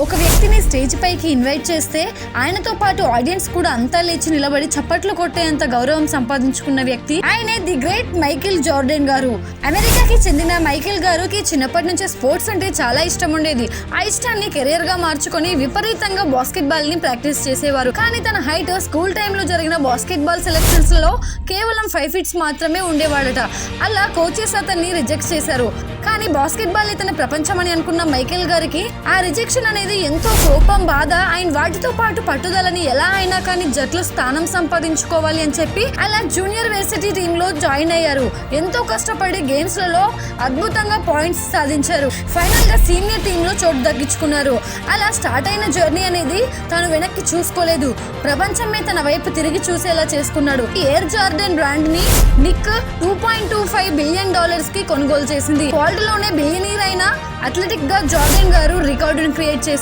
ఒక వ్యక్తిని స్టేజ్ పైకి ఇన్వైట్ చేస్తే ఆయనతో పాటు ఆడియన్స్ కూడా అంతా లేచి నిలబడి చప్పట్లు కొట్టేంత గౌరవం సంపాదించుకున్న వ్యక్తి ఆయనే ది గ్రేట్ మైకేల్ జార్డన్ గారు. అమెరికాకి చెందిన మైకేల్ గారికి చిన్నప్పటి నుంచే స్పోర్ట్స్ అంటే చాలా ఇష్టం ఉండేది. ఆ ఇష్టాన్ని కెరీర్ గా మార్చుకొని విపరీతంగా బాస్కెట్ బాల్ ని ప్రాక్టీస్ చేసేవారు. కానీ తన హైట్ స్కూల్ టైంలో జరిగిన బాస్కెట్ బాల్ సెలెక్షన్స్ లో కేవలం 5 feet మాత్రమే ఉండేవాడట. అలా కోచెస్ అతన్ని రిజెక్ట్ చేశారు. కానీ బాస్కెట్ బాల్ తన ప్రపంచం అని అనుకున్న మైకేల్ గారికి ఆ రిజెక్షన్ అనేది ఎంతో కోపం, బాధ, ఆయన వాటితో పాటు పట్టుదలని ఎలా అయినా కానీ జట్లు స్థానం సంపాదించుకోవాలి అని చెప్పి అలా జూనియర్ వేర్సిటీ టీమ్ లో జాయిన్ అయ్యారు. ఎంతో కష్టపడి గేమ్స్ లలో అద్భుతంగా పాయింట్స్ సాధించారు. ఫైనల్ గా సీనియర్ టీమ్ లో చోటు దక్కించుకున్నారు. అలా స్టార్ట్ అయిన జర్నీ అనేది తాను వెనక్కి చూసుకోలేదు. ప్రపంచమే తన వైపు తిరిగి చూసేలా చేసుకున్నాడు. ఎయిర్ జార్డన్ బ్రాండ్ ని నిక్ $2.25 బిలియన్ కి కొనుగోలు చేసింది. వరల్డ్ లోనే బిలియనీర్ అయిన అథ్లెటిక్ గా జార్డన్ గారు రికార్డును క్రియేట్ చేశారు.